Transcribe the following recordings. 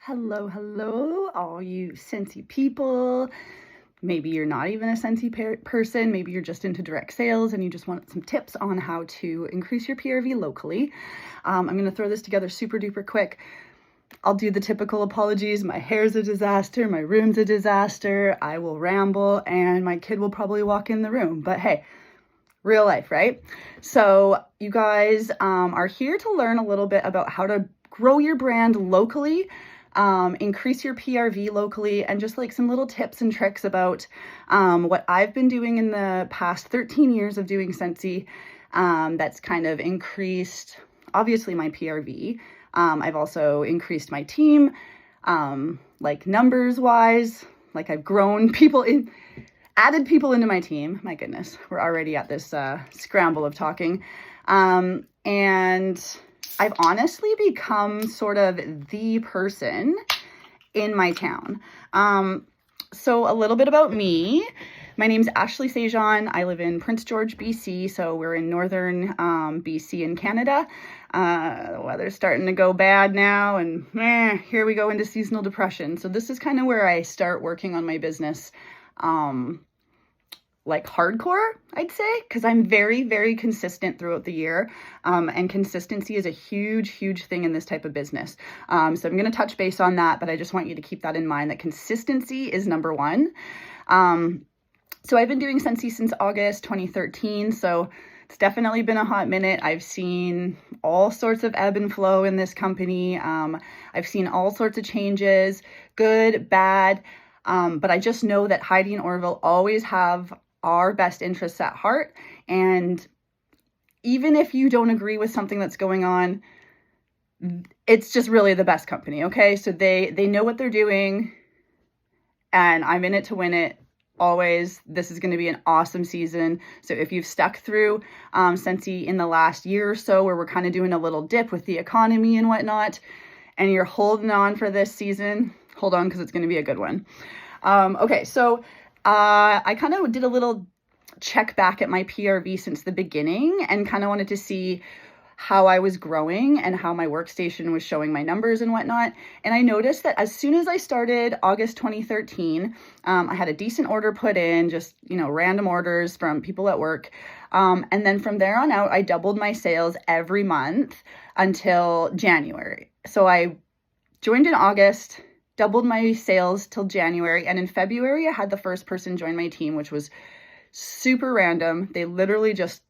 Hello, all you Scentsy people. Maybe you're not even a Scentsy person. Maybe you're just into direct sales and you just want some tips on how to increase your PRV locally. I'm going to throw this together super duper quick. I'll do the typical apologies. My hair's a disaster. My room's a disaster. I will ramble and my kid will probably walk in the room. But hey, real life, right? So you guys are here to learn a little bit about how to grow your brand locally, increase your PRV locally, and just like some little tips and tricks about what I've been doing in the past 13 years of doing Scentsy that's kind of increased, obviously, my PRV. I've also increased my team, like numbers wise, like I've grown added people into my team. My goodness, we're already at this scramble of talking. And I've honestly become sort of the person in my town. So a little bit about me. My name's Ashley Sajon. I live in Prince George, BC. So we're in northern BC in Canada. The weather's starting to go bad now, and here we go into seasonal depression. So this is kind of where I start working on my business. Like hardcore, I'd say, because I'm very, very consistent throughout the year. And consistency is a huge, huge thing in this type of business. So I'm going to touch base on that, but I just want you to keep that in mind, that consistency is number one. So I've been doing Scentsy since August 2013. So it's definitely been a hot minute. I've seen all sorts of ebb and flow in this company. I've seen all sorts of changes, good, bad. But I just know that Heidi and Orville always have our best interests at heart. And even if you don't agree with something that's going on, it's just really the best company, okay? So they know what they're doing, and I'm in it to win it. Always. This is going to be an awesome season. So if you've stuck through Scentsy in the last year or so, where we're kind of doing a little dip with the economy and whatnot, and you're holding on for this season, hold on, because it's going to be a good one. Okay, so I kind of did a little check back at my PRV since the beginning and kind of wanted to see how I was growing and how my workstation was showing my numbers and whatnot. And I noticed that as soon as I started August 2013, I had a decent order put in, just, random orders from people at work. And then from there on out, I doubled my sales every month until January. So I joined in August, doubled my sales till January. And in February, I had the first person join my team, which was super random. They literally just,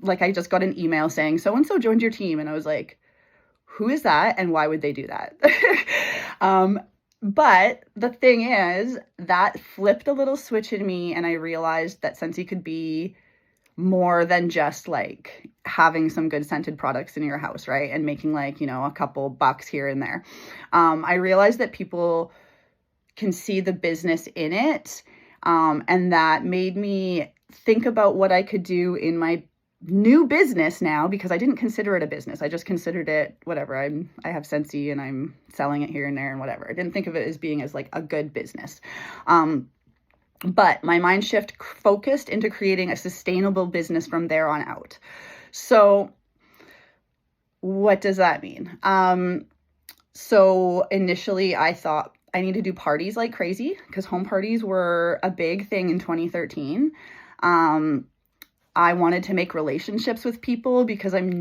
I just got an email saying, so-and-so joined your team. And I was like, who is that? And why would they do that? But the thing is, that flipped a little switch in me. And I realized that Scentsy could be more than just having some good scented products in your house, right? And making a couple bucks here and there. I realized that people can see the business in it. And that made me think about what I could do in my new business now, because I didn't consider it a business. I just considered it whatever. I have Scentsy and I'm selling it here and there and whatever. I didn't think of it as being a good business. But my mind shift focused into creating a sustainable business from there on out. So what does that mean? So initially I thought I need to do parties like crazy, because home parties were a big thing in 2013. I wanted to make relationships with people, because I'm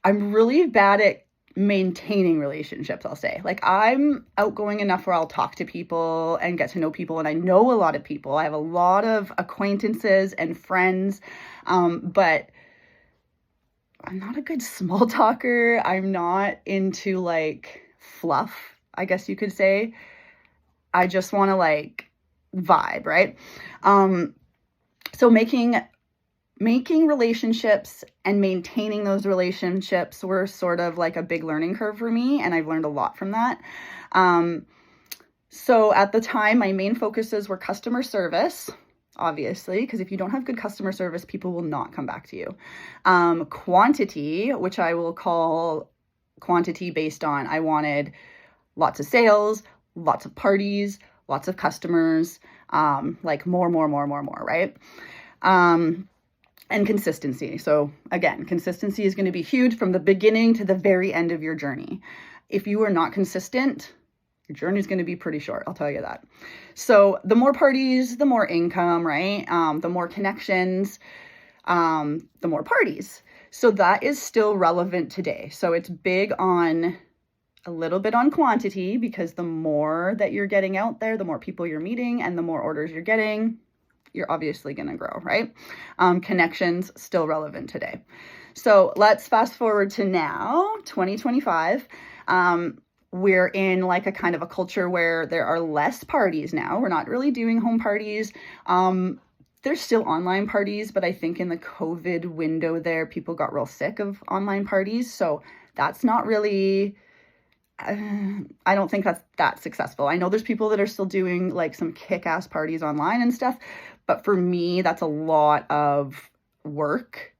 really bad at maintaining relationships, I'll say. I'm outgoing enough where I'll talk to people and get to know people, and I know a lot of people. I have a lot of acquaintances and friends, but I'm not a good small talker. I'm not into fluff, I guess you could say. I just want to vibe, right? So making relationships and maintaining those relationships were sort of a big learning curve for me, and I've learned a lot from that. So at the time, my main focuses were customer service, obviously, because if you don't have good customer service, people will not come back to you. Quantity, which I will call quantity based on, I wanted lots of sales, lots of parties, lots of customers, more, right? And consistency. So again, consistency is going to be huge from the beginning to the very end of your journey. if you are not consistent, your journey is going to be pretty short. I'll tell you that. So the more parties, the more income, right? The more connections, the more parties. So that is still relevant today. So it's big on a little bit on quantity, because the more that you're getting out there, the more people you're meeting and the more orders you're getting, you're obviously going to grow, right? Connections still relevant today. So let's fast forward to now, 2025. We're in like a kind of a culture where there are less parties now. We're not really doing home parties. There's still online parties, but I think in the COVID window there, people got real sick of online parties. So that's not really, I don't think that's that successful. I know there's people that are still doing like some kick-ass parties online and stuff, but for me, that's a lot of work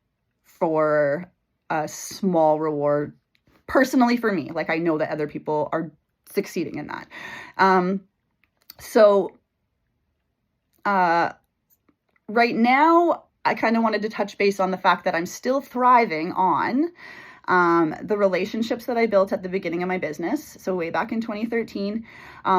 for a small reward. Personally, for me, like, I know that other people are succeeding in that. Right now, I kind of wanted to touch base on the fact that I'm still thriving on the relationships that I built at the beginning of my business. So way back in 2013,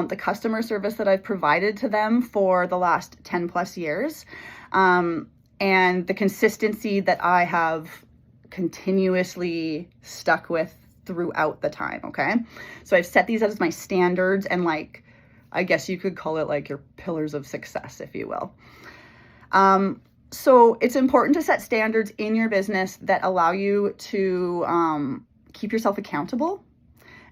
the customer service that I've provided to them for the last 10 plus years, and the consistency that I have continuously stuck with throughout the time. Okay. So I've set these as my standards, and like, I guess you could call it like your pillars of success, if you will. So it's important to set standards in your business that allow you to keep yourself accountable.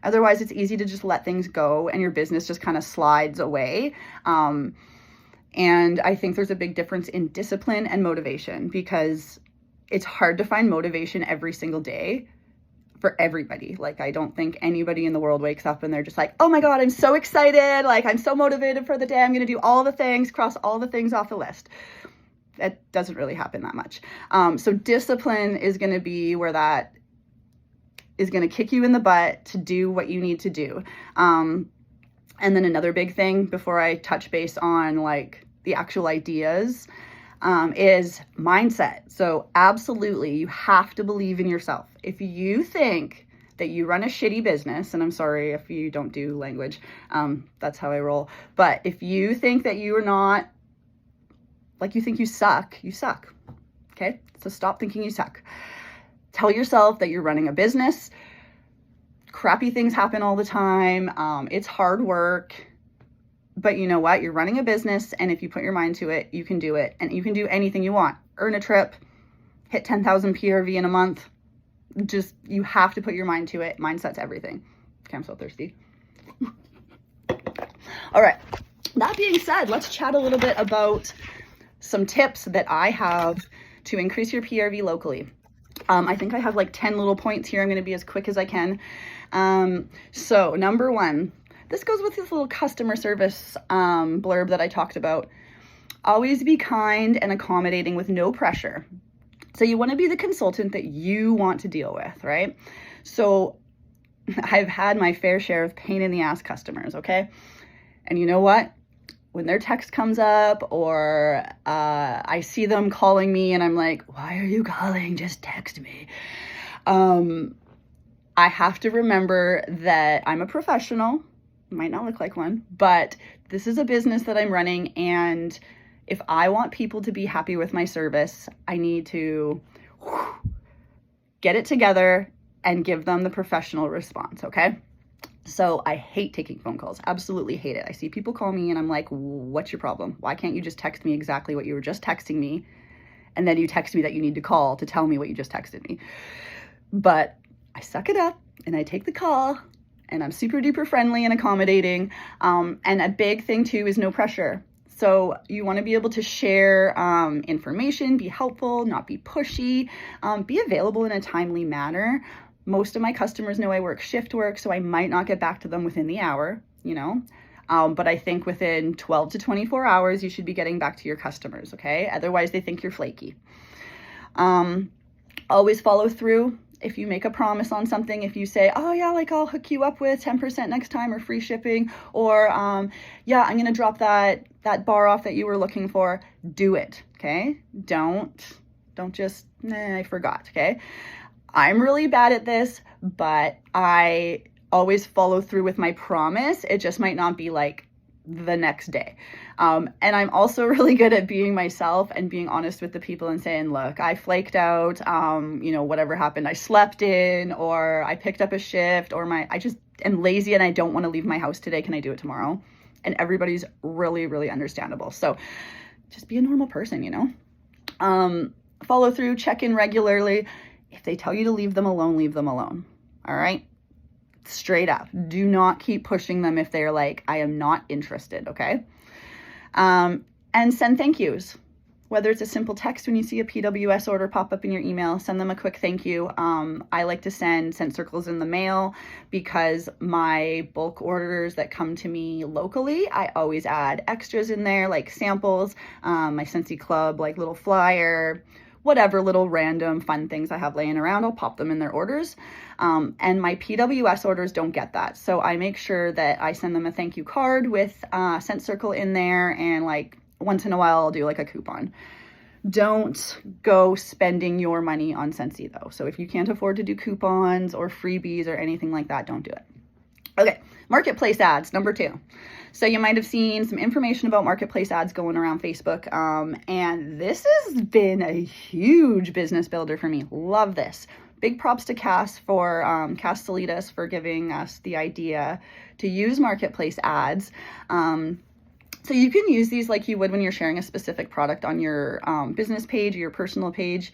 Otherwise, it's easy to just let things go and your business just kind of slides away. And I think there's a big difference in discipline and motivation, because it's hard to find motivation every single day for everybody. Like, I don't think anybody in the world wakes up and they're just like, oh my God, I'm so excited. Like, I'm so motivated for the day. I'm going to do all the things, cross all the things off the list. That doesn't really happen that much. So discipline is going to be where that is going to kick you in the butt to do what you need to do. And then another big thing before I touch base on like the actual ideas, is mindset. So absolutely, you have to believe in yourself. If you think that you run a shitty business, and I'm sorry if you don't do language, that's how I roll. But if you think that you are not, like, you think you suck, you suck. Okay. So stop thinking you suck. Tell yourself that you're running a business. Crappy things happen all the time. It's hard work. But you know what? You're running a business, and if you put your mind to it, you can do it. And you can do anything you want. Earn a trip, hit 10,000 PRV in a month. Just, you have to put your mind to it. Mindset's everything. Okay, I'm so thirsty. All right. That being said, let's chat a little bit about some tips that I have to increase your PRV locally. I think I have like 10 little points here. I'm going to be as quick as I can. So number one, this goes with this little customer service blurb that I talked about. Always be kind and accommodating with no pressure. So you want to be the consultant that you want to deal with, right? So I've had my fair share of pain in the ass customers, okay? And you know what? When their text comes up, or I see them calling me and I'm like, why are you calling? Just text me. I have to remember that I'm a professional. Might not look like one, but this is a business that I'm running, and if I want people to be happy with my service, I need to get it together and give them the professional response, okay? So I hate taking phone calls, absolutely hate it. I see people call me and I'm like, what's your problem? Why can't you just text me exactly what you were just texting me? And then you text me that you need to call to tell me what you just texted me. But I suck it up and I take the call, and I'm super duper friendly and accommodating. And a big thing too is no pressure. So you want to be able to share information, be helpful, not be pushy, be available in a timely manner. Most of my customers know I work shift work, so I might not get back to them within the hour, you know. But I think within 12 to 24 hours, you should be getting back to your customers, okay? Otherwise, they think you're flaky. Always follow through. If you make a promise on something, if you say, oh yeah, like I'll hook you up with 10% next time, or free shipping, or yeah, I'm going to drop that bar off that you were looking for, do it, okay? Don't just, I forgot, okay? I'm really bad at this, but I always follow through with my promise. It just might not be like the next day. And I'm also really good at being myself and being honest with the people and saying, look, I flaked out, whatever happened, I slept in, or I picked up a shift, or I just am lazy and I don't want to leave my house today. Can I do it tomorrow? And everybody's really, really understandable. So just be a normal person, follow through, check in regularly. If they tell you to leave them alone, leave them alone. All right. Straight up. Do not keep pushing them if they're like, I am not interested. Okay. And send thank yous. Whether it's a simple text when you see a PWS order pop up in your email, send them a quick thank you. I like to send Scent Circles in the mail because my bulk orders that come to me locally, I always add extras in there, like samples, my Scentsy Club, like little flyer, whatever little random fun things I have laying around, I'll pop them in their orders. And my PWS orders don't get that. So I make sure that I send them a thank you card with Scent Circle in there, and like once in a while I'll do like a coupon. Don't go spending your money on Scentsy though. So if you can't afford to do coupons or freebies or anything like that, don't do it. Okay, marketplace ads, number 2. So you might have seen some information about marketplace ads going around Facebook. And this has been a huge business builder for me. Love this. Big props to Cass Salidas for giving us the idea to use marketplace ads. So you can use these like you would when you're sharing a specific product on your business page or your personal page.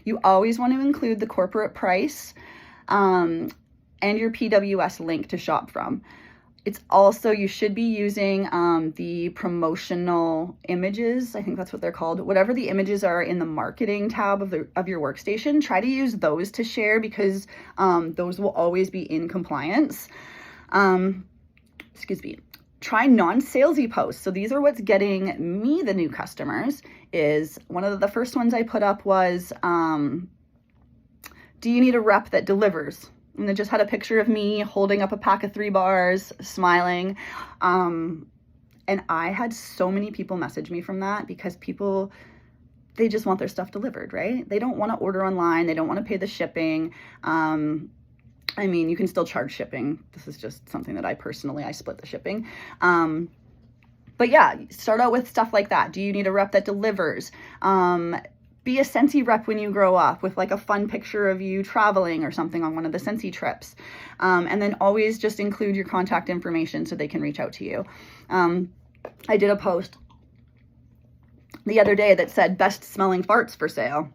You always want to include the corporate price and your PWS link to shop from. It's also, you should be using the promotional images. I think that's what they're called. Whatever the images are in the marketing tab of your workstation, try to use those to share because those will always be in compliance. Try non-salesy posts. So these are what's getting me the new customers. Is one of the first ones I put up was, do you need a rep that delivers? And it just had a picture of me holding up a pack of 3 bars, smiling. And I had so many people message me from that because they just want their stuff delivered, right? They don't want to order online. They don't want to pay the shipping. I mean, you can still charge shipping. This is just something that I split the shipping. But yeah, start out with stuff like that. Do you need a rep that delivers? Be a Scentsy rep when you grow up with like a fun picture of you traveling or something on one of the Scentsy trips. And then always just include your contact information so they can reach out to you. I did a post the other day that said best smelling farts for sale.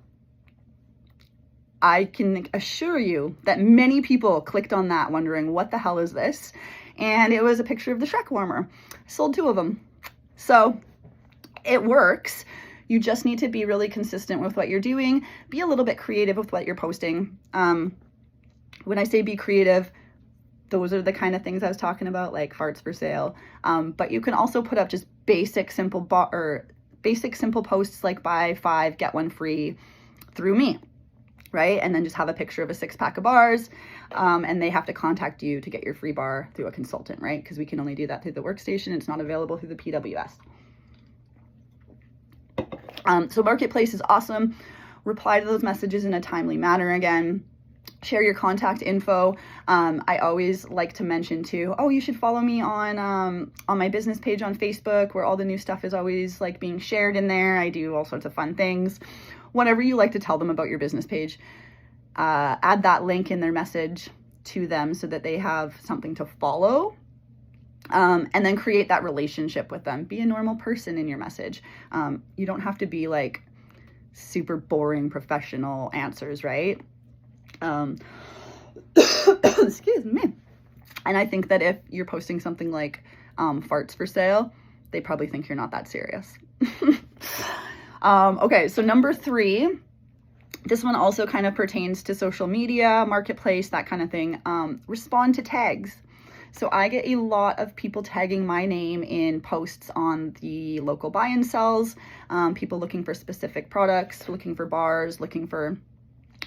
I can assure you that many people clicked on that wondering what the hell is this? And it was a picture of the Shrek warmer. I sold 2 of them. So it works. You just need to be really consistent with what you're doing. Be a little bit creative with what you're posting. When I say be creative, those are the kind of things I was talking about, like farts for sale. But you can also put up just basic simple posts like buy 5, get 1 free through me, right? And then just have a picture of a 6-pack of bars, and they have to contact you to get your free bar through a consultant, right? Because we can only do that through the workstation. It's not available through the PWS. So Marketplace is awesome. Reply to those messages in a timely manner again. Share your contact info. I always like to mention too, you should follow me on my business page on Facebook where all the new stuff is always like being shared in there. I do all sorts of fun things. Whatever you like to tell them about your business page, add that link in their message to them so that they have something to follow. And then create that relationship with them. Be a normal person in your message. You don't have to be like super boring professional answers, right? Excuse me. And I think that if you're posting something like farts for sale, they probably think you're not that serious. Okay, so number 3, this one also kind of pertains to social media, marketplace, that kind of thing. Respond to tags. So I get a lot of people tagging my name in posts on the local buy and sells, people looking for specific products, looking for bars, looking for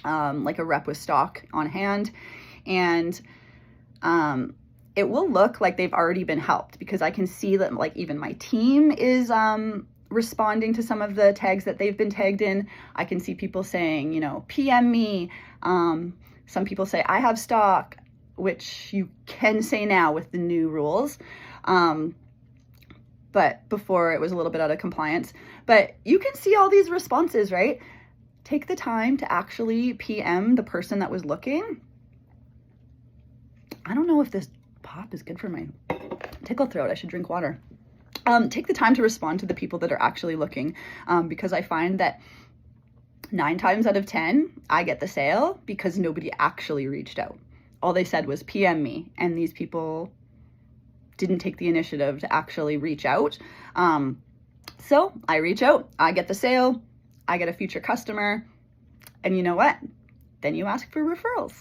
like a rep with stock on hand. And it will look like they've already been helped because I can see that like even my team is responding to some of the tags that they've been tagged in. I can see people saying, PM me. Some people say, I have stock. which you can say now with the new rules. But before it was a little bit out of compliance. But you can see all these responses, right? Take the time to actually PM the person that was looking. I don't know if this pop is good for my tickle throat. I should drink water. Take the time to respond to the people that are actually looking, because I find that 9 times out of 10, I get the sale because nobody actually reached out. All they said was PM me, and these people didn't take the initiative to actually reach out. So I reach out, I get the sale, I get a future customer, and you know what? Then you ask for referrals.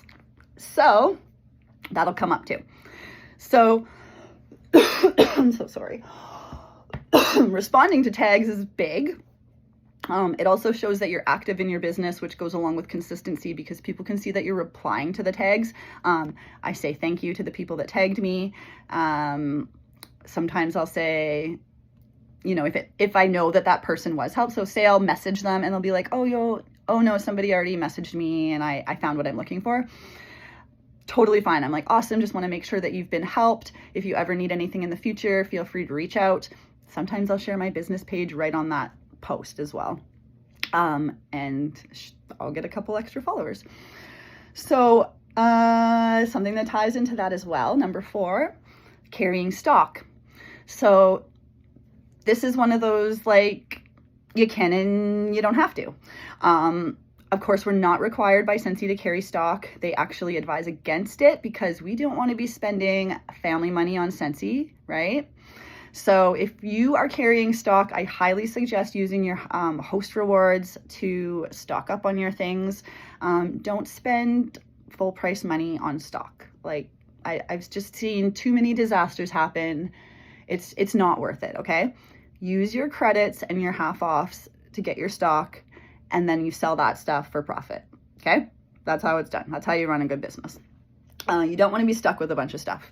So that'll come up too. So I'm so sorry. Responding to tags is big. It also shows that you're active in your business, which goes along with consistency because people can see that you're replying to the tags. I say thank you to the people that tagged me. Sometimes I'll say, you know, if I know that person was helped. So say I'll message them and they'll be like, oh no, somebody already messaged me and I found what I'm looking for. Totally fine. I'm like, awesome. Just want to make sure that you've been helped. If you ever need anything in the future, feel free to reach out. Sometimes I'll share my business page right on that post as well. And I'll get a couple extra followers. So something that ties into that as well. Number 4, carrying stock. So this is one of those, like, you can and you don't have to. Of course, we're not required by Scentsy to carry stock. They actually advise against it because we don't want to be spending family money on Scentsy, right? So if you are carrying stock, I highly suggest using your host rewards to stock up on your things. Don't spend full price money on stock. Like I've just seen too many disasters happen. It's not worth it, okay? Use your credits and your half offs to get your stock, and then you sell that stuff for profit, okay? That's how it's done. That's how you run a good business. You don't want to be stuck with a bunch of stuff.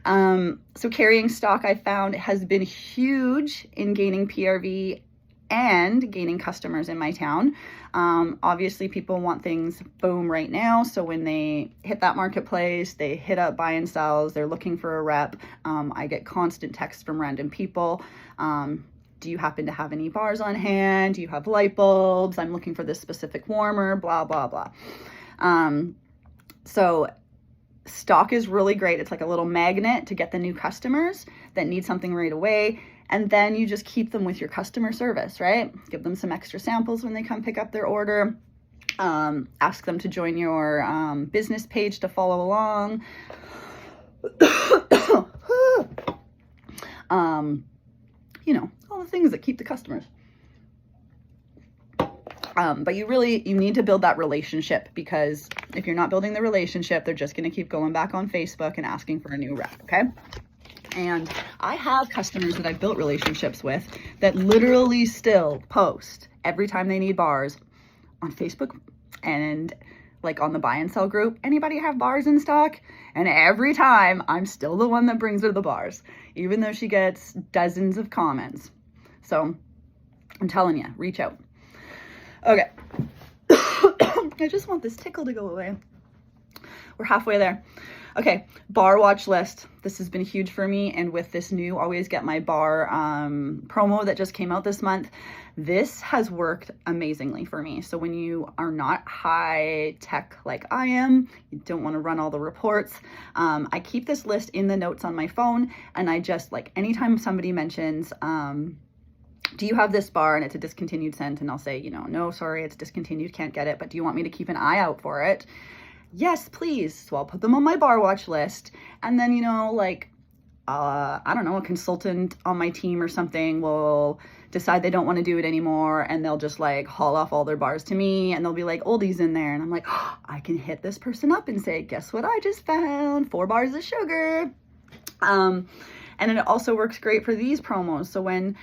So carrying stock, I found, has been huge in gaining PRV and gaining customers in my town. Obviously people want things boom right now. So when they hit that marketplace, they hit up buy and sells, they're looking for a rep. I get constant texts from random people. Do you happen to have any bars on hand? Do you have light bulbs? I'm looking for this specific warmer, blah, blah, blah. So stock is really great. It's like a little magnet to get the new customers that need something right away. And then you just keep them with your customer service, right? Give them some extra samples when they come pick up their order. Ask them to join your business page to follow along. You know, all the things that keep the customers. But you need to build that relationship, because if you're not building the relationship, they're just going to keep going back on Facebook and asking for a new rep, okay? And I have customers that I've built relationships with that literally still post every time they need bars on Facebook and like on the buy and sell group. Anybody have bars in stock? And every time I'm still the one that brings her the bars, even though she gets dozens of comments. So I'm telling you, reach out. Okay. I just want this tickle to go away. We're halfway there. Okay, bar watch list. This has been huge for me, and with this new Always Get My Bar promo that just came out this month, this has worked amazingly for me. So when you are not high tech like I am, you don't want to run all the reports, I keep this list in the notes on my phone, and I just, like, anytime somebody mentions, do you have this bar and it's a discontinued scent, and I'll say, you know, no, sorry, it's discontinued, can't get it, but do you want me to keep an eye out for it? Yes, please. So I'll put them on my bar watch list. And then, you know, like, I don't know, a consultant on my team or something will decide they don't want to do it anymore, and they'll just like haul off all their bars to me, and they'll be like oldies in there. And I'm like, oh, I can hit this person up and say, guess what I just found? 4 bars of sugar. And it also works great for these promos. So when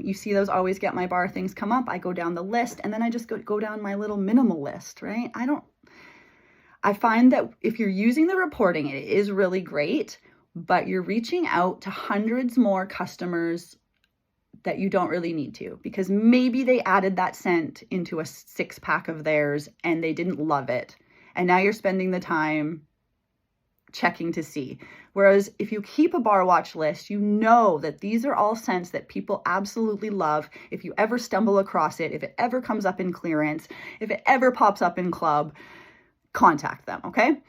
you see those Always Get My Bar things come up, I go down the list, and then I just go down my little minimal list, right? I find that if you're using the reporting, it is really great, but you're reaching out to hundreds more customers that you don't really need to, because maybe they added that scent into a 6-pack of theirs and they didn't love it. And now you're spending the time checking to see. Whereas if you keep a bar watch list, you know that these are all scents that people absolutely love. If you ever stumble across it, if it ever comes up in clearance, if it ever pops up in club, contact them, okay?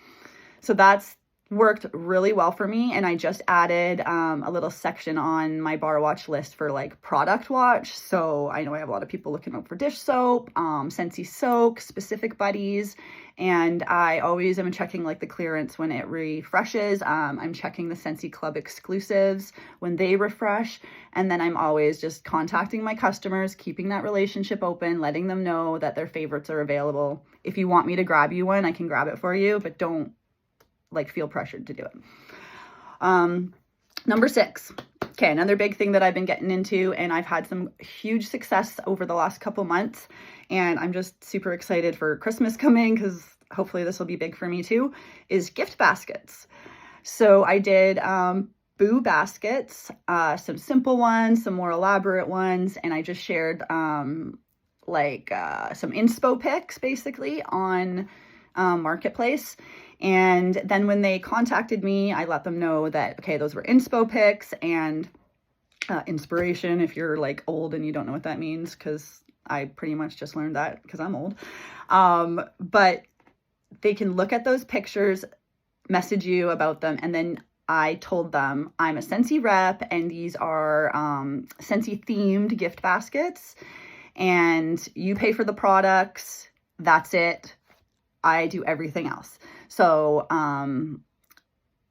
So that's worked really well for me. And I just added a little section on my bar watch list for like product watch. So I know I have a lot of people looking out for dish soap, Scentsy Soak, Specific Buddies, and I always am checking like the clearance when it refreshes. I'm checking the Scentsy Club exclusives when they refresh. And then I'm always just contacting my customers, keeping that relationship open, letting them know that their favorites are available. If you want me to grab you one, I can grab it for you, but don't like feel pressured to do it. Number 6. Okay, another big thing that I've been getting into, and I've had some huge success over the last couple months, and I'm just super excited for Christmas coming because hopefully this will be big for me too, is gift baskets. So I did Boo baskets, some simple ones, some more elaborate ones, and I just shared some inspo pics basically on Marketplace. And then when they contacted me, I let them know that, okay, those were inspo pics and inspiration, if you're like old and you don't know what that means, because I pretty much just learned that because I'm old. But they can look at those pictures, message you about them, and then I told them I'm a Scentsy rep and these are Scentsy themed gift baskets, and you pay for the products. That's it. I do everything else. So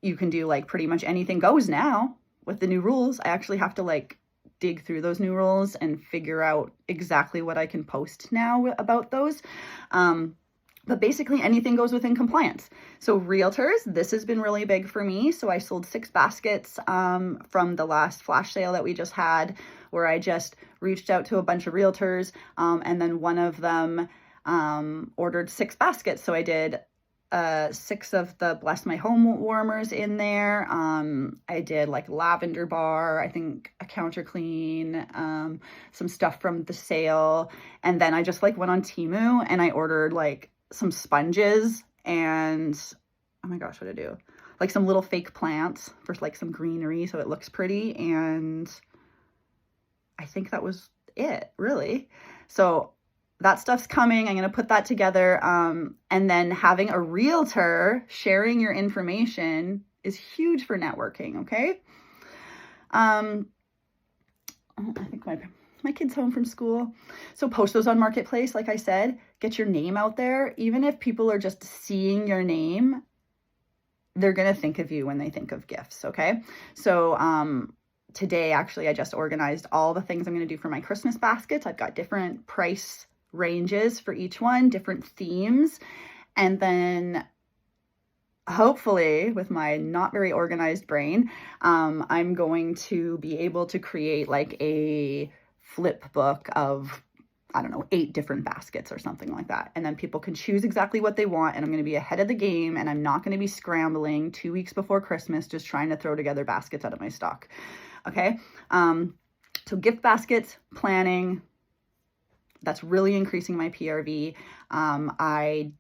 you can do like pretty much anything goes now with the new rules. I actually have to like dig through those new rules and figure out exactly what I can post now about those. But basically anything goes within compliance. So realtors, this has been really big for me. So I sold 6 baskets from the last flash sale that we just had, where I just reached out to a bunch of realtors, and then one of them ordered 6 baskets. So I did 6 of the Bless My Home warmers in there. I did like lavender bar, I think a counter clean, some stuff from the sale. And then I just like went on Temu and I ordered like some sponges and, oh my gosh, what did I do? Like some little fake plants for like some greenery so it looks pretty. And I think that was it, really. So that stuff's coming. I'm going to put that together. And then having a realtor sharing your information is huge for networking, okay? I think my kid's home from school. So post those on Marketplace, like I said. Get your name out there. Even if people are just seeing your name, they're going to think of you when they think of gifts, okay? So today, actually, I just organized all the things I'm going to do for my Christmas baskets. I've got different price ranges for each one, different themes, and then hopefully with my not very organized brain, I'm going to be able to create like a flip book of, I don't know, 8 different baskets or something like that. And then people can choose exactly what they want. And I'm going to be ahead of the game, and I'm not going to be scrambling 2 weeks before Christmas, just trying to throw together baskets out of my stock. Okay. So gift baskets, planning, that's really increasing my PRV. I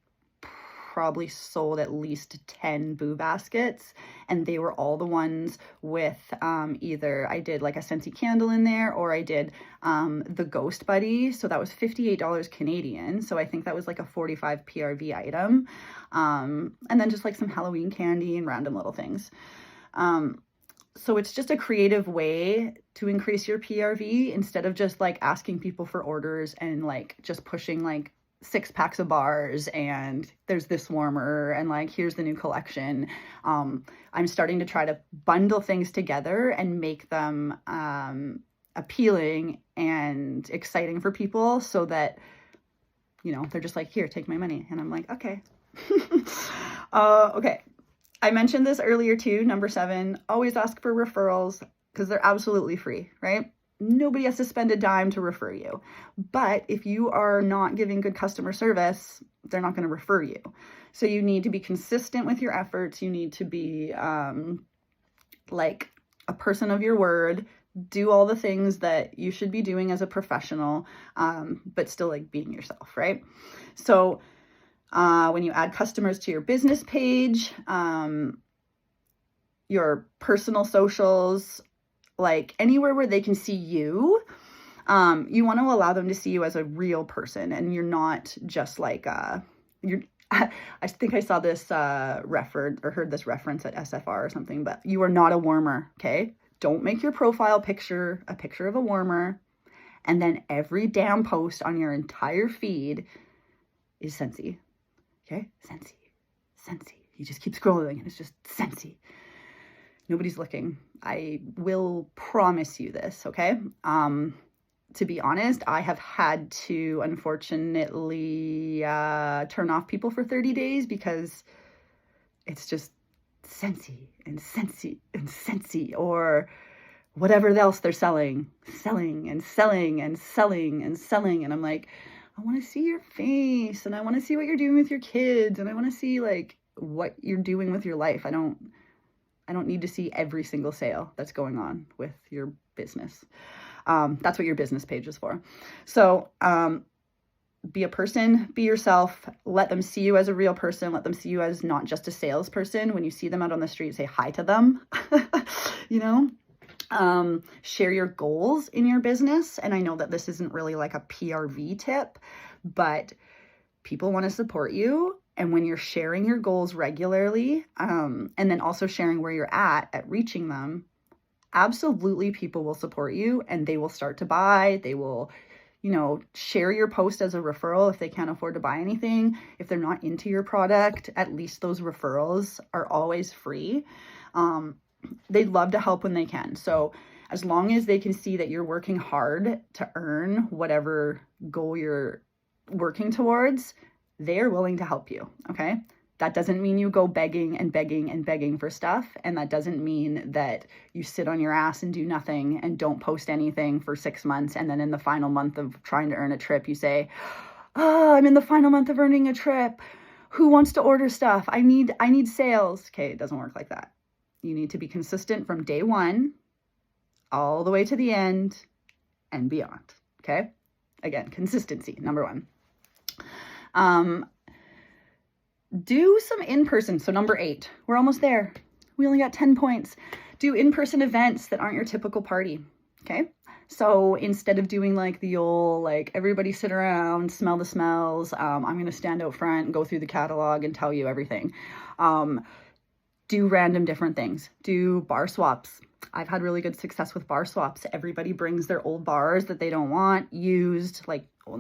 probably sold at least 10 Boo baskets, and they were all the ones with either I did like a Scentsy candle in there, or I did the Ghost Buddy. So that was $58 Canadian. So I think that was like a 45 PRV item. And then just like some Halloween candy and random little things. So it's just a creative way to increase your PRV instead of just like asking people for orders and like just pushing like 6 packs of bars and there's this warmer and like here's the new collection. I'm starting to try to bundle things together and make them appealing and exciting for people so that, you know, they're just like, here, take my money. And I'm like, okay. Okay. I mentioned this earlier too, number 7, always ask for referrals because they're absolutely free, right? Nobody has to spend a dime to refer you. But if you are not giving good customer service, they're not going to refer you. So you need to be consistent with your efforts. You need to be like a person of your word, do all the things that you should be doing as a professional, but still like being yourself, right? So when you add customers to your business page, your personal socials, like anywhere where they can see you. You want to allow them to see you as a real person, and you're not just like you're I think I saw this reference or heard this reference at SFR or something, but you are not a warmer, okay? Don't make your profile picture a picture of a warmer, and then every damn post on your entire feed is Scentsy, okay? Scentsy, Scentsy. You just keep scrolling and it's just Scentsy. Nobody's looking. I will promise you this, okay? To be honest, I have had to, unfortunately, turn off people for 30 days because it's just Scentsy and Scentsy and Scentsy, or whatever else they're selling and selling and selling and selling. And I'm like, I want to see your face, and I want to see what you're doing with your kids, and I want to see like what you're doing with your life. I don't need to see every single sale that's going on with your business. That's what your business page is for. So be a person, be yourself, let them see you as a real person, let them see you as not just a salesperson. When you see them out on the street, say hi to them, you know, share your goals in your business. And I know that this isn't really like a PRV tip, but people want to support you. And when you're sharing your goals regularly, and then also sharing where you're at reaching them, absolutely people will support you and they will start to buy. They will, you know, share your post as a referral if they can't afford to buy anything. If they're not into your product, at least those referrals are always free. They'd love to help when they can. So as long as they can see that you're working hard to earn whatever goal you're working towards, they're willing to help you, okay? That doesn't mean you go begging and begging and begging for stuff. And that doesn't mean that you sit on your ass and do nothing and don't post anything for 6 months. And then in the final month of trying to earn a trip, you say, oh, I'm in the final month of earning a trip. Who wants to order stuff? I need sales. Okay, it doesn't work like that. You need to be consistent from day one all the way to the end and beyond, okay? Again, consistency, number one. Do some in-person. So number 8, we're almost there. We only got 10 points. Do in-person events that aren't your typical party. Okay. So instead of doing like the old, like everybody sit around, smell the smells. I'm going to stand out front and go through the catalog and tell you everything. Do random different things. Do bar swaps. I've had really good success with bar swaps. Everybody brings their old bars that they don't want used, like, well,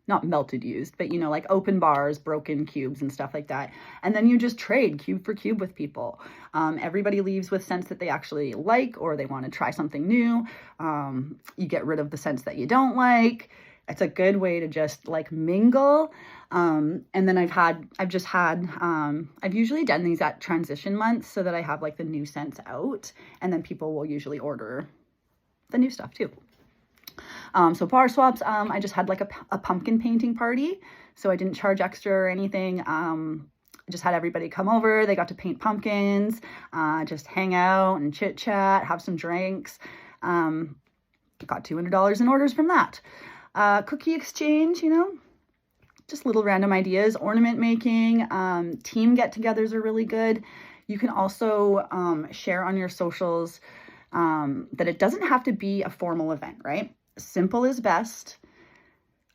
not melted used, but, you know, like open bars, broken cubes and stuff like that. And then you just trade cube for cube with people. Everybody leaves with scents that they actually like, or they want to try something new. You get rid of the scents that you don't like. It's a good way to just like mingle. And then I've usually done these at transition months so that I have like the new scents out, and then people will usually order the new stuff too. So bar swaps, I just had like a pumpkin painting party. So I didn't charge extra or anything. I just had everybody come over. They got to paint pumpkins, just hang out and chit chat, have some drinks. Got $200 in orders from that. Cookie exchange, you know, just little random ideas. Ornament making, team get-togethers are really good. You can also share on your socials that it doesn't have to be a formal event, right? Simple is best.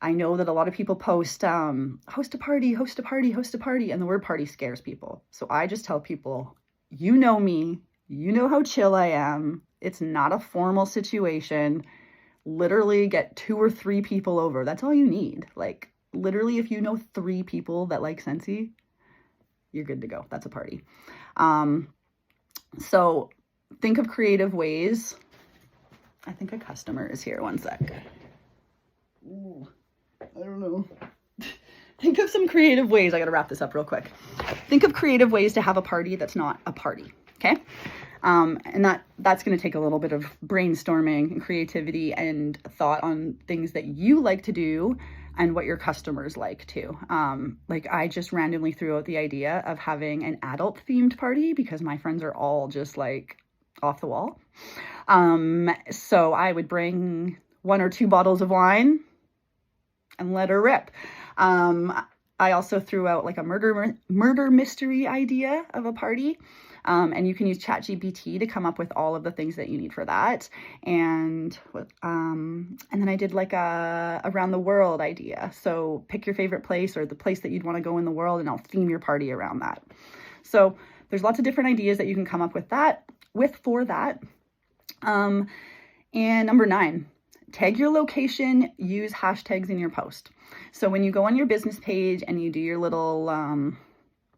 I know that a lot of people post host a party, host a party, host a party, and the word party scares people. So I just tell people, you know me, you know how chill I am. It's not a formal situation. Literally get 2 or 3 people over. That's all you need. Like literally, if you know 3 people that like Scentsy, you're good to go. That's a party. So think of creative ways. I think a customer is here. One sec. Ooh, I don't know. Think of some creative ways. I got to wrap this up real quick. Think of creative ways to have a party that's not a party. Okay. And that's going to take a little bit of brainstorming and creativity and thought on things that you like to do and what your customers like too. Like I just randomly threw out the idea of having an adult themed party because my friends are all just like off the wall. So I would bring 1 or 2 bottles of wine and let her rip. I also threw out like a murder mystery idea of a party. And you can use ChatGPT to come up with all of the things that you need for that. And then I did like a around the world idea. So pick your favorite place or the place that you'd want to go in the world, and I'll theme your party around that. So there's lots of different ideas that you can come up with for that. And number 9, tag your location, use hashtags in your post. So when you go on your business page and you do your little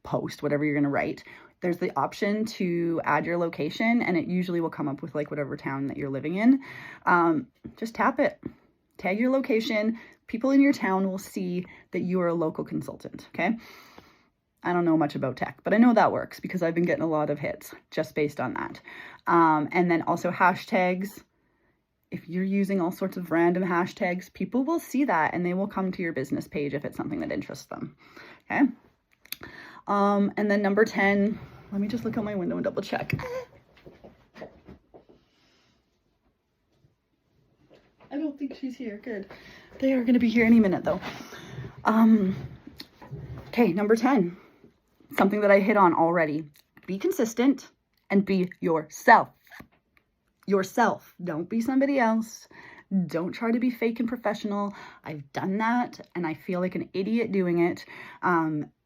post, whatever you're going to write, there's the option to add your location, and it usually will come up with like whatever town that you're living in. Just tap it, tag your location. People in your town will see that you are a local consultant, okay? I don't know much about tech, but I know that works because I've been getting a lot of hits just based on that. And then also hashtags. If you're using all sorts of random hashtags, people will see that and they will come to your business page if it's something that interests them. Okay. And then number 10, let me just look out my window and double check. I don't think she's here. Good. They are going to be here any minute though. Okay. Number 10, something that I hit on already. Be consistent and be yourself. Yourself. Don't be somebody else. Don't try to be fake and professional. I've done that and I feel like an idiot doing it.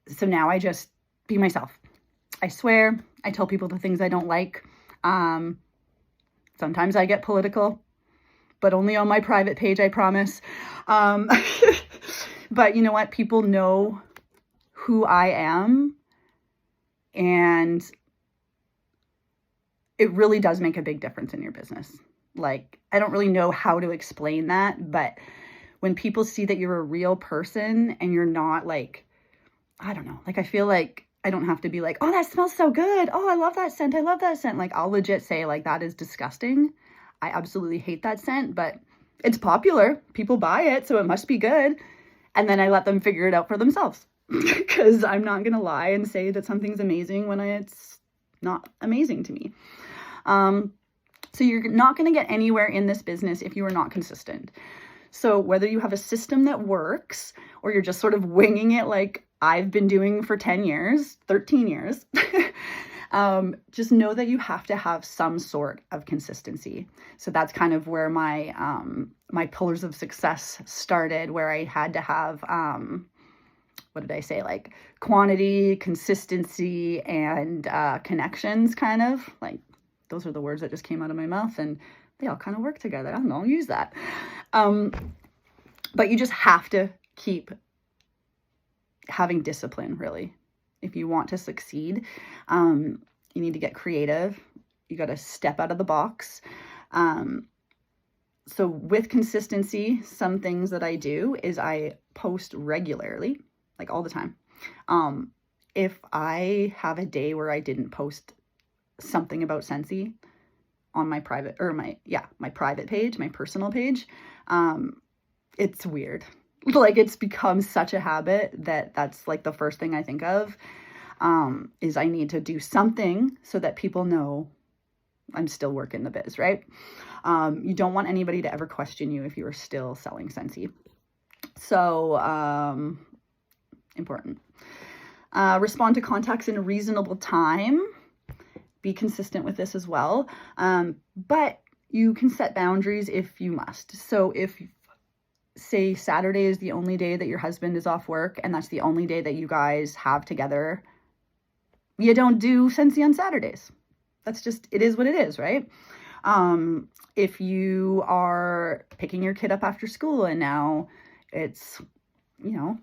So now I just be myself. I swear, I tell people the things I don't like. Sometimes I get political, but only on my private page, I promise. But you know what? People know who I am, and it really does make a big difference in your business. Like, I don't really know how to explain that, but when people see that you're a real person and you're not like, I don't know, like I feel like I don't have to be like, oh, that smells so good. Oh, I love that scent. I love that scent. Like, I'll legit say like, that is disgusting. I absolutely hate that scent, but it's popular. People buy it, so it must be good. And then I let them figure it out for themselves because I'm not going to lie and say that something's amazing when it's not amazing to me. So you're not going to get anywhere in this business if you are not consistent. So whether you have a system that works or you're just sort of winging it like I've been doing for 10 years, 13 years, just know that you have to have some sort of consistency. So that's kind of where my my pillars of success started, where I had to have, what did I say? Like quantity, consistency, and connections, kind of like those are the words that just came out of my mouth and they all kind of work together. I don't know, I'll use that. But you just have to keep having discipline, really. If you want to succeed, you need to get creative. You got to step out of the box. So with consistency, some things that I do is I post regularly, like all the time. If I have a day where I didn't post something about Scentsy on my private or my private page, my personal page, it's weird. Like, it's become such a habit that that's like the first thing I think of, is I need to do something so that people know I'm still working the biz, right? You don't want anybody to ever question you if you are still selling Scentsy. So, important. Respond to contacts in a reasonable time. Be consistent with this as well. But you can set boundaries if you must. So if, say, Saturday is the only day that your husband is off work and that's the only day that you guys have together, you don't do Scentsy on Saturdays. That's just, it is what it is, right? If you are picking your kid up after school and now it's,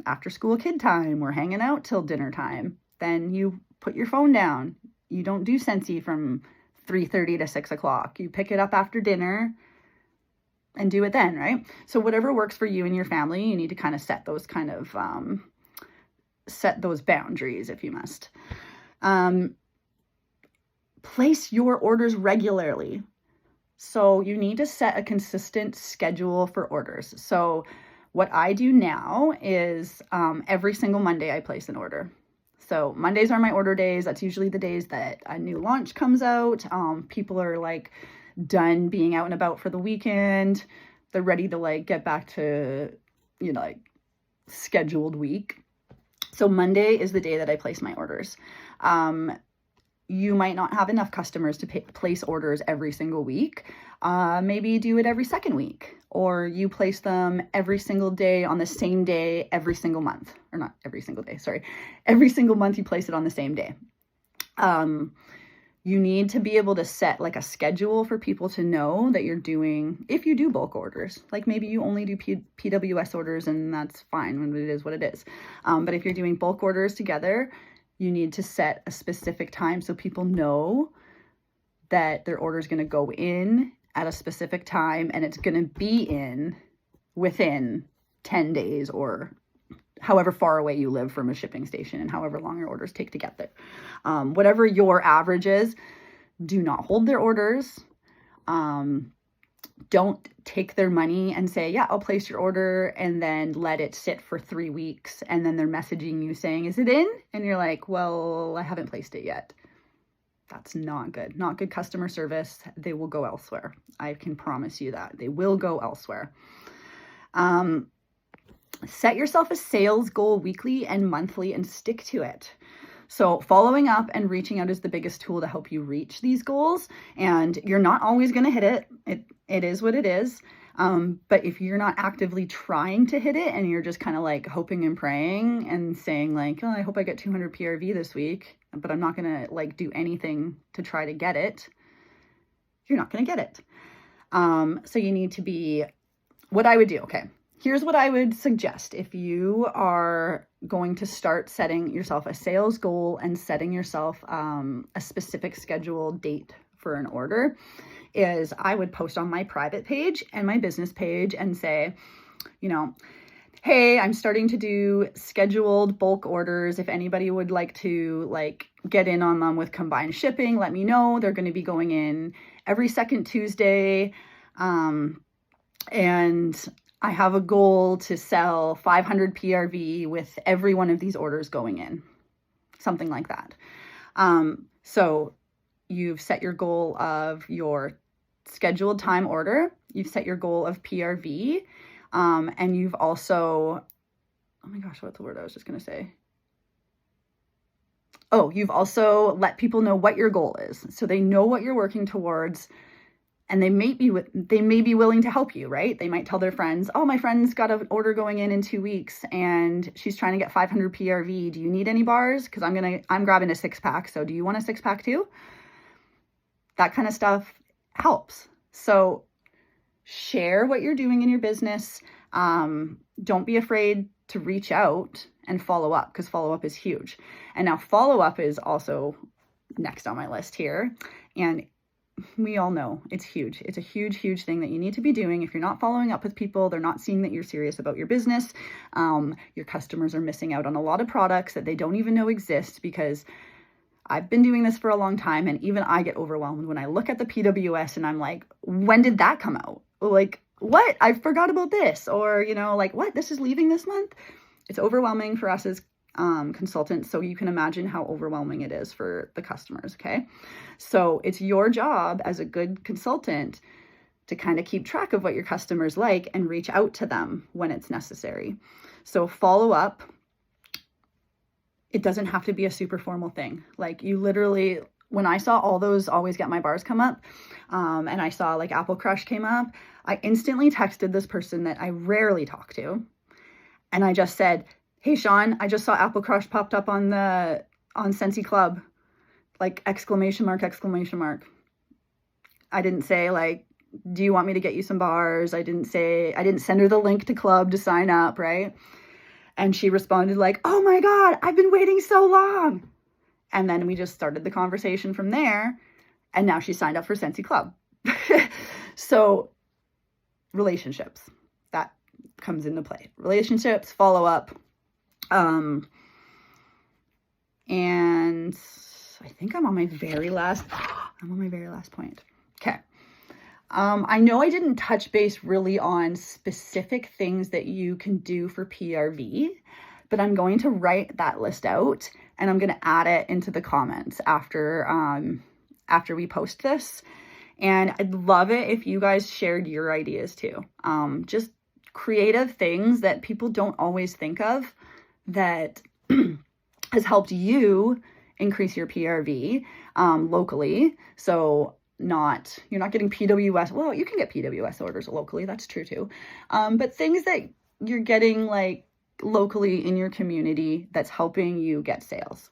after school kid time, we're hanging out till dinner time, then you put your phone down. You don't do Scentsy from 3:30 to 6 o'clock. You pick it up after dinner and do it then, right? So whatever works for you and your family, you need to kind of set those boundaries if you must. Place your orders regularly. So you need to set a consistent schedule for orders. So what I do now is every single Monday I place an order. So Mondays are my order days. That's usually the days that a new launch comes out. People are like done being out and about for the weekend. They're ready to like get back to, like scheduled week. So Monday is the day that I place my orders. you might not have enough customers to place orders every single week. Maybe do it every second week, or you place them every single day on the same day every single month, or not every single day, sorry. Every single month you place it on the same day. You need to be able to set like a schedule for people to know that you're doing, if you do bulk orders, like maybe you only do PWS orders and that's fine when it is what it is. But if you're doing bulk orders together, you need to set a specific time so people know that their order is going to go in at a specific time and it's going to be in within 10 days or however far away you live from a shipping station and however long your orders take to get there. Whatever your average is, do not hold their orders. Don't take their money and say, yeah, I'll place your order, and then let it sit for 3 weeks. And then they're messaging you saying, is it in? And you're like, well, I haven't placed it yet. That's not good. Not good customer service. They will go elsewhere. I can promise you that. They will go elsewhere. Set yourself a sales goal weekly and monthly and stick to it. So following up and reaching out is the biggest tool to help you reach these goals. And you're not always going to hit it. It is what it is. But if you're not actively trying to hit it and you're just kind of like hoping and praying and saying like, oh, I hope I get 200 PRV this week, but I'm not going to like do anything to try to get it, you're not going to get it. So you need to be, what I would do. Okay. Here's what I would suggest if you are going to start setting yourself a sales goal and setting yourself a specific scheduled date for an order, is I would post on my private page and my business page and say, you know, hey, I'm starting to do scheduled bulk orders. If anybody would like to like get in on them with combined shipping, let me know. They're going to be going in every second Tuesday. And I have a goal to sell 500 PRV with every one of these orders going in, something like that. So you've set your goal of your scheduled time order. You've set your goal of PRV. And you've also, oh my gosh, what's the word I was just going to say? Oh, you've also let people know what your goal is. So they know what you're working towards. And they may be willing to help you, right? They might tell their friends, oh, my friend's got an order going in 2 weeks and she's trying to get 500 PRV. Do you need any bars? Because I'm grabbing a 6-pack. So do you want a 6-pack too? That kind of stuff helps. So share what you're doing in your business. Don't be afraid to reach out and follow up, because follow up is huge. And now follow up is also next on my list here. And we all know it's huge. It's a huge, huge thing that you need to be doing. If you're not following up with people, they're not seeing that you're serious about your business. Your customers are missing out on a lot of products that they don't even know exist, because I've been doing this for a long time. And even I get overwhelmed when I look at the PWS and I'm like, when did that come out? Like, what? I forgot about this. Or, you know, like, what? This is leaving this month? It's overwhelming for us as consultants. So you can imagine how overwhelming it is for the customers. Okay. So it's your job as a good consultant to kind of keep track of what your customers like and reach out to them when it's necessary. So follow up. It doesn't have to be a super formal thing. Like, you literally, when I saw all those Always Get My Bars come up, and I saw like Apple Crush came up, I instantly texted this person that I rarely talk to. And I just said, hey, Sean, I just saw Apple Crush popped up on Scentsy Club, like exclamation mark. I didn't say like, do you want me to get you some bars? I didn't send her the link to Club to sign up, right? And she responded like, oh my God, I've been waiting so long. And then we just started the conversation from there. And now she signed up for Scentsy Club. So relationships, that comes into play. Relationships, follow up. And I think I'm on my very last point. Okay. I know I didn't touch base really on specific things that you can do for PRV, but I'm going to write that list out and I'm going to add it into the comments after we post this. And I'd love it if you guys shared your ideas too. Just creative things that people don't always think of that has helped you increase your PRV locally. So you're not getting PWS. Well, you can get PWS orders locally. That's true too. But things that you're getting like locally in your community that's helping you get sales.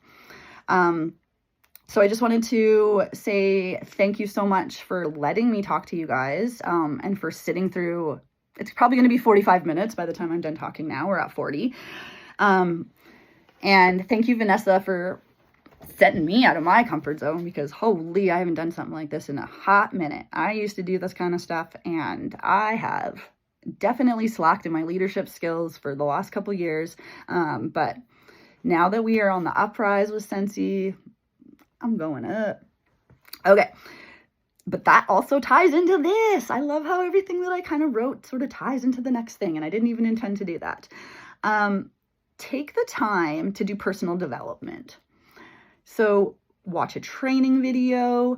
So I just wanted to say thank you so much for letting me talk to you guys, and for sitting through. It's probably going to be 45 minutes by the time I'm done talking now. We're at 40. And thank you, Vanessa, for setting me out of my comfort zone, because holy, I haven't done something like this in a hot minute. I used to do this kind of stuff, and I have definitely slacked in my leadership skills for the last couple years. But now that we are on the uprise with Scentsy, I'm going up. Okay. But that also ties into this. I love how everything that I kind of wrote sort of ties into the next thing, and I didn't even intend to do that. Take the time to do personal development. So watch a training video,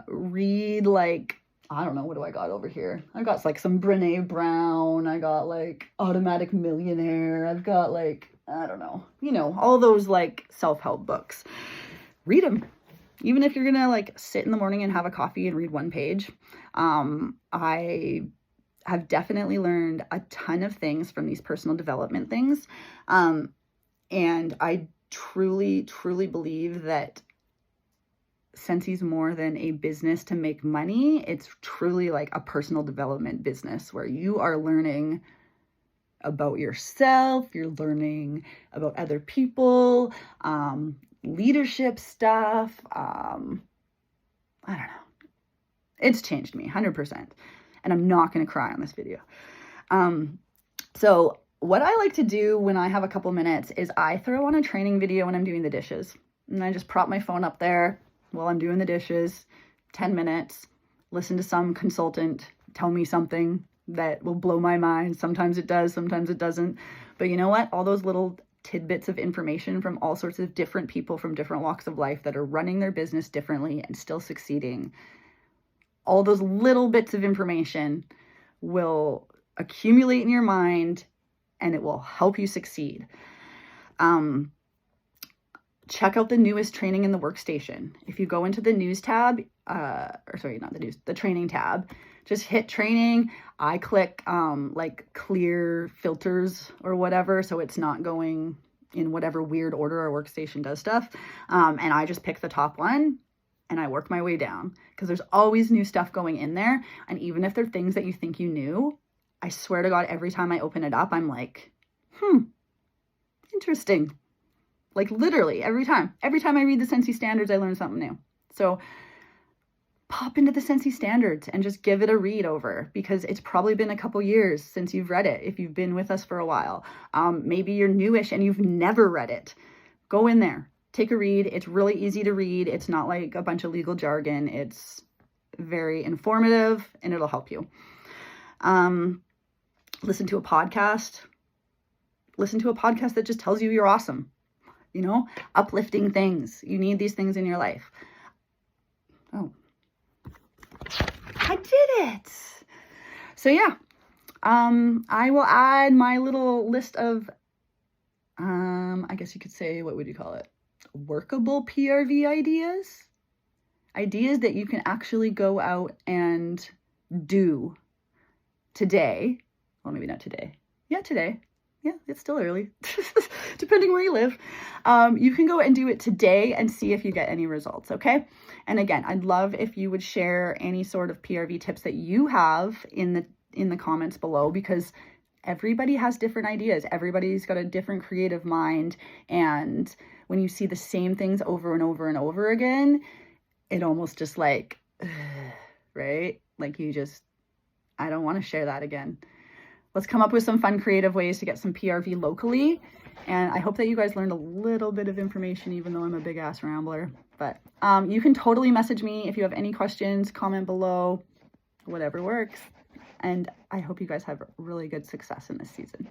read like, I don't know, what do I got over here? I got like some Brene Brown. I got like Automatic Millionaire. I've got like, I don't know, all those like self-help books. Read them. Even if you're going to like sit in the morning and have a coffee and read one page. I have definitely learned a ton of things from these personal development things. And I truly, truly believe that Scentsy's more than a business to make money. It's truly like a personal development business where you are learning about yourself, you're learning about other people, leadership stuff. I don't know. It's changed me 100%. And I'm not going to cry on this video. So what I like to do when I have a couple minutes is I throw on a training video when I'm doing the dishes. And I just prop my phone up there while I'm doing the dishes, 10 minutes, listen to some consultant tell me something that will blow my mind. Sometimes it does, sometimes it doesn't. But you know what? All those little tidbits of information from all sorts of different people from different walks of life that are running their business differently and still succeeding. All those little bits of information will accumulate in your mind and it will help you succeed. Check out the newest training in the workstation. If you go into the news tab, the training tab, just hit training. I click like clear filters or whatever, so it's not going in whatever weird order our workstation does stuff. And I just pick the top one and I work my way down, because there's always new stuff going in there. And even if they're things that you think you knew, I swear to God, every time I open it up, I'm like, interesting. Like literally every time I read the Scentsy standards, I learn something new. So pop into the Scentsy standards and just give it a read over, because it's probably been a couple years since you've read it. If you've been with us for a while, maybe you're newish and you've never read it. Go in there, take a read. It's really easy to read. It's not like a bunch of legal jargon. It's very informative and it'll help you. Listen to a podcast that just tells you you're awesome. Uplifting things. You need these things in your life. Oh, I did it. So yeah, I will add my little list of, I guess you could say, what would you call it? Workable PRV ideas that you can actually go out and do today. Well, maybe not today. Yeah, today. Yeah, it's still early, depending where you live. You can go and do it today and see if you get any results, okay? And again, I'd love if you would share any sort of PRV tips that you have in the comments below, because everybody has different ideas. Everybody's got a different creative mind. And when you see the same things over and over and over again, it almost just like, right? Like I don't want to share that again. Let's come up with some fun, creative ways to get some PRV locally. And I hope that you guys learned a little bit of information, even though I'm a big ass rambler. But you can totally message me if you have any questions, comment below, whatever works. And I hope you guys have really good success in this season.